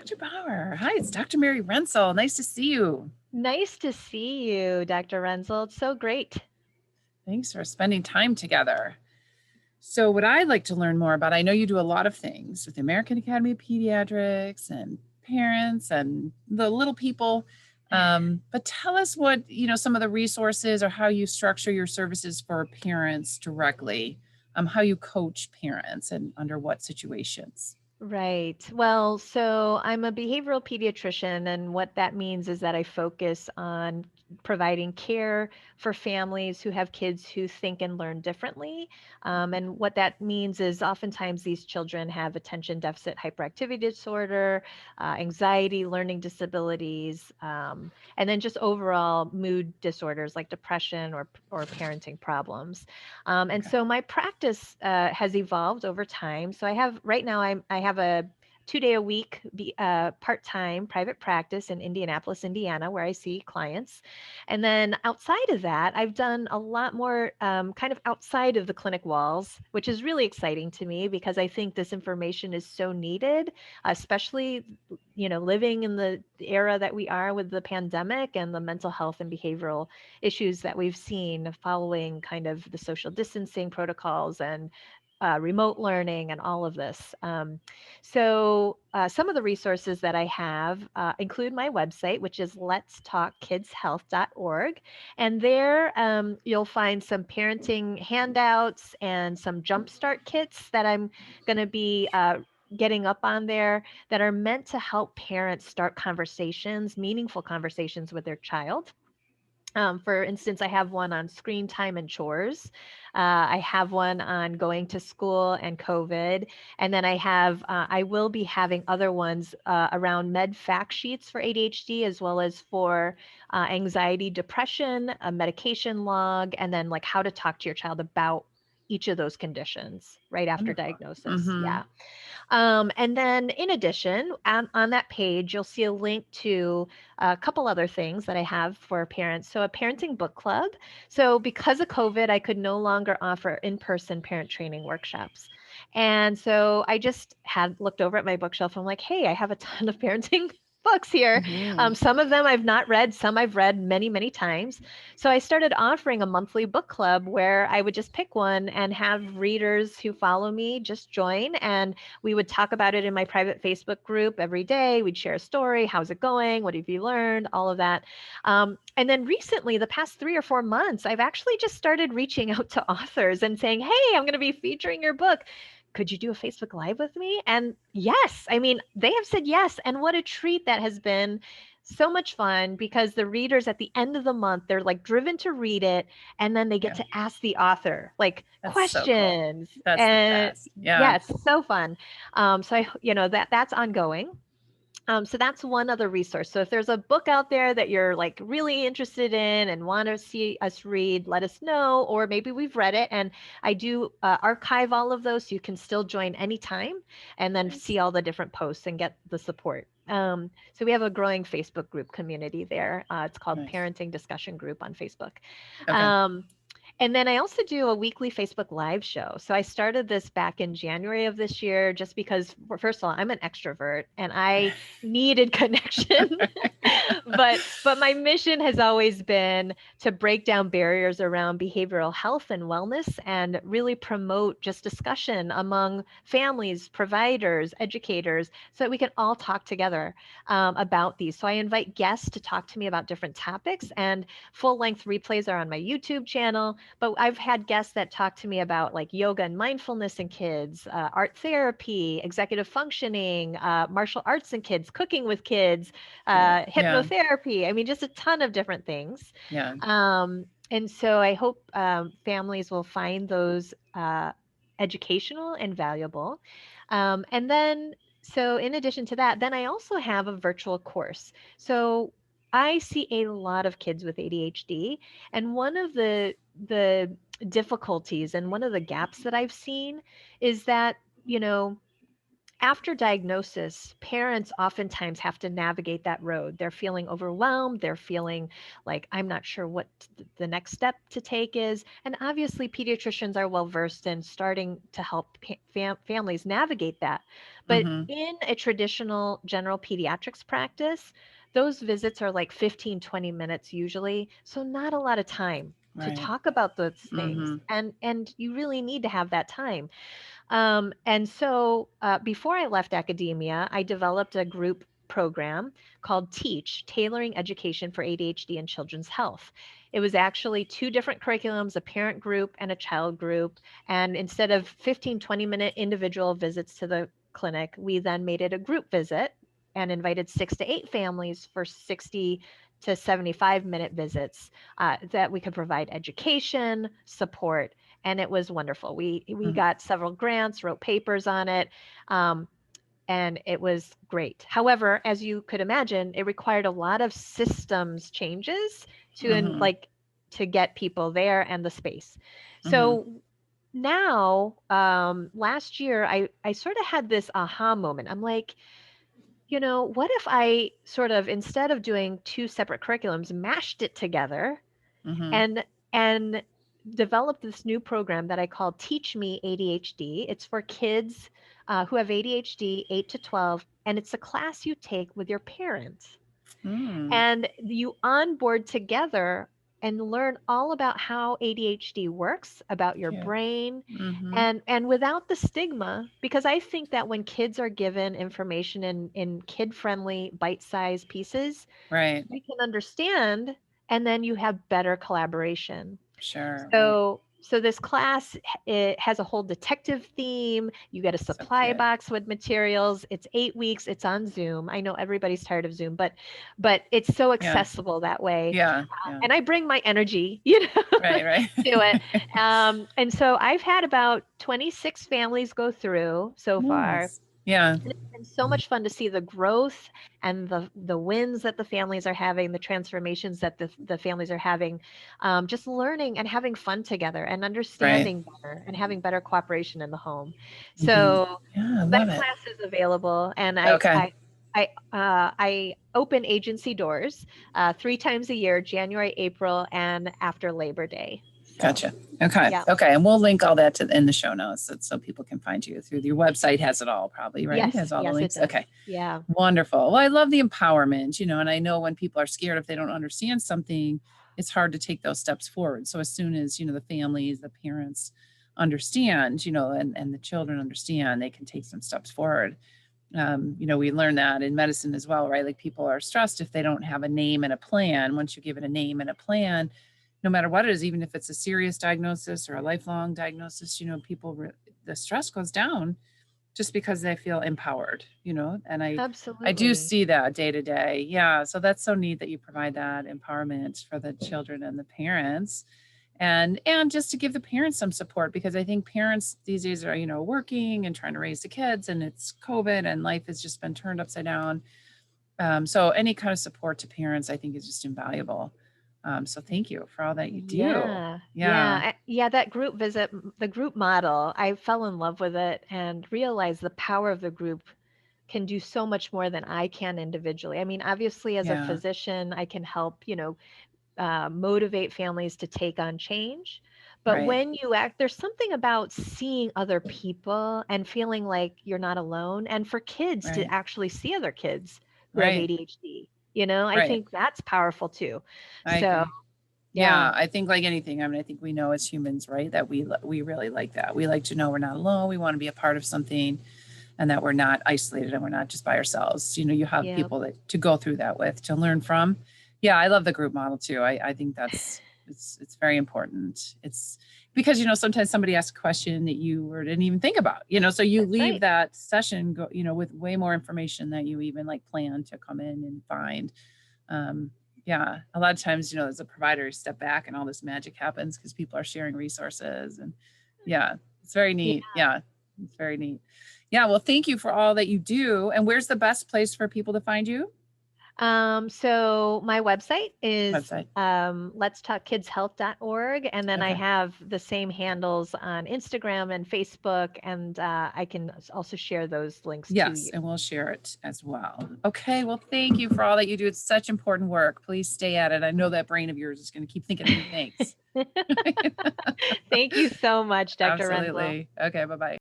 Dr. Bauer. Hi, it's Dr. Mary Rensel. Nice to see you. Nice to see you, Dr. Rensel. It's so great. Thanks for spending time together. So, what I'd like to learn more about, I know you do a lot of things with the American Academy of Pediatrics and parents and the little people. But tell us what, some of the resources or how you structure your services for parents directly, how you coach parents and under what situations. Right. Well, so I'm a behavioral pediatrician, and what that means is that I focus on providing care for families who have kids who think and learn differently. And what that means is oftentimes these children have attention deficit hyperactivity disorder, anxiety, learning disabilities, and then just overall mood disorders like depression or parenting problems. And Okay. so my practice has evolved over time. So I have right now I have a 2 day a week part-time private practice in Indianapolis, Indiana, where I see clients. And then outside of that, I've done a lot more kind of outside of the clinic walls, which is really exciting to me because I think this information is so needed, especially living in the era that we are with the pandemic and the mental health and behavioral issues that we've seen following kind of the social distancing protocols and remote learning and all of this. Some of the resources that I have include my website, which is letstalkkidshealth.org. And there you'll find some parenting handouts and some jumpstart kits that I'm going to be getting up on there that are meant to help parents start conversations, meaningful conversations with their child. For instance, I have one on screen time and chores. I have one on going to school and COVID. And then I will be having other ones around med fact sheets for ADHD, as well as for anxiety, depression, a medication log, and then like how to talk to your child about each of those conditions right after Wonderful. diagnosis. Mm-hmm. Yeah. And then, in addition, on that page, you'll see a link to a couple other things that I have for parents. So, a parenting book club. So, because of COVID, I could no longer offer in person parent training workshops. And so, I just had looked over at my bookshelf. I'm like, hey, I have a ton of parenting books here. Mm-hmm. Some of them I've not read, some I've read many, many times. So I started offering a monthly book club where I would just pick one and have readers who follow me just join. And we would talk about it in my private Facebook group every day. We'd share a story. How's it going? What have you learned? All of that. And then recently, the past 3 or 4 months, I've actually just started reaching out to authors and saying, hey, I'm going to be featuring your book. Could you do a Facebook Live with me? And yes, I mean, they have said yes. And what a treat that has been. So much fun because the readers at the end of the month, they're like driven to read it. And then they get Yeah, to ask the author like that's so cool. questions. That's the And best. Yeah. yeah, it's so fun. That's ongoing. So that's one other resource. So if there's a book out there that you're like really interested in and want to see us read, let us know. Or maybe we've read it, and I do archive all of those so you can still join anytime and then Nice. see all the different posts and get the support. So we have a growing Facebook group community there. It's called Nice. Parenting Discussion Group on Facebook. Okay. Um, and then I also do a weekly Facebook Live show. So I started this back in January of this year just because, first of all, I'm an extrovert and I needed connection. But my mission has always been to break down barriers around behavioral health and wellness and really promote just discussion among families, providers, educators, so that we can all talk together about these. So I invite guests to talk to me about different topics, and full length replays are on my YouTube channel. But I've had guests that talk to me about like yoga and mindfulness in kids, art therapy, executive functioning, martial arts in kids, cooking with kids, Yeah. Yeah. hypnotherapy. I mean, just a ton of different things. Yeah. And so I hope families will find those educational and valuable. And then, so in addition to that, then I also have a virtual course. So I see a lot of kids with ADHD, and one of the difficulties and one of the gaps that I've seen is that, you know, after diagnosis, parents oftentimes have to navigate that road. They're feeling overwhelmed. They're feeling like, I'm not sure what the next step to take is. And obviously, pediatricians are well versed in starting to help families navigate that. But Mm-hmm. in a traditional general pediatrics practice, those visits are like 15, 20 minutes usually. So, not a lot of time to Right. talk about those things. Mm-hmm. And you really need to have that time. Before I left academia, I developed a group program called Teach, Tailoring Education for ADHD and Children's Health. It was actually two different curriculums, a parent group and a child group. And instead of 15, 20-minute individual visits to the clinic, we then made it a group visit and invited 6 to 8 families for 60 to 75-minute visits that we could provide education, support, and it was wonderful. We Mm-hmm. got several grants, wrote papers on it, um, and it was great. However, as you could imagine, it required a lot of systems changes Mm-hmm. to get people there and the space. Mm-hmm. So now, last year, I sort of had this aha moment. I'm like, what if I sort of, instead of doing two separate curriculums, mashed it together Mm-hmm. and and developed this new program that I call Teach Me ADHD. It's for kids who have ADHD, 8 to 12, and it's a class you take with your parents. Mm. And you onboard together and learn all about how ADHD works, about your Cute. brain, Mm-hmm. and without the stigma, because I think that when kids are given information in kid-friendly, bite-sized pieces, Right. we can understand, and then you have better collaboration. Sure. Right. So this class, it has a whole detective theme. You get a So supply cute. box with materials. It's 8 weeks. It's on Zoom. I know everybody's tired of Zoom, but it's so Yeah. accessible that way. Yeah. Yeah. And I bring my energy, Right. Right. to it. And so I've had about 26 families go through so far. Nice. Yeah. And it's been so much fun to see the growth and the wins that the families are having, the transformations that the families are having, just learning and having fun together and Right. understanding better and having better cooperation in the home. Mm-hmm. So Yeah. I that love it. class is available, and Okay. I open agency doors 3 times a year, January, April, and after Labor Day. So Gotcha. Okay. yeah, Okay. And we'll link all that in the show notes so people can find you through your website has it all probably, right? It has all the yes, it links. does. Okay. Yeah, Wonderful. Well, I love the empowerment, and I know when people are scared, if they don't understand something, it's hard to take those steps forward. So as soon as, the families, the parents understand, and the children understand, they can take some steps forward. We learn that in medicine as well, right? Like people are stressed if they don't have a name and a plan. Once you give it a name and a plan, no matter what it is, even if it's a serious diagnosis or a lifelong diagnosis, the stress goes down just because they feel empowered, and I do absolutely. see that day to day. Yeah. So that's so neat that you provide that empowerment for the children and the parents. And just to give the parents some support, because I think parents these days are, working and trying to raise the kids, and it's COVID and life has just been turned upside down. So any kind of support to parents, I think, is just invaluable. So thank you for all that you do. Yeah. Yeah, that group visit, the group model, I fell in love with it and realized the power of the group can do so much more than I can individually. I mean, obviously, as a Yeah. physician, I can help, motivate families to take on change. But Right. when you act, there's something about seeing other people and feeling like you're not alone. And for kids to Right. actually see other kids who have Right. ADHD, I Right. think that's powerful too. I So, agree. yeah, Yeah, I think like anything, I mean, I think we know as humans, right, that we really like that. We like to know we're not alone. We want to be a part of something, and that we're not isolated and we're not just by ourselves. You have yeah, people that to go through that with, to learn from. Yeah, I love the group model too. I think it's very important. It's because sometimes somebody asks a question that didn't even think about. So you that's leave right. that session with way more information that you even like plan to come in and find. um, yeah, a lot of times, as a provider, you step back and all this magic happens because people are sharing resources. And yeah, it's very Yeah. neat. Yeah, it's very neat. Yeah, well, thank you for all that you do. And where's the best place for people to find you? So my website is Website. letstalkkidshealth.org, and then I Okay. have the same handles on Instagram and Facebook, and I can also share those links to Yes, you. and we'll share it as well. Okay, well, thank you for all that you do. It's such important work. Please stay at it. I know that brain of yours is going to keep thinking of new things. Thank you so much, Dr. Rensel. Absolutely. Okay, bye-bye.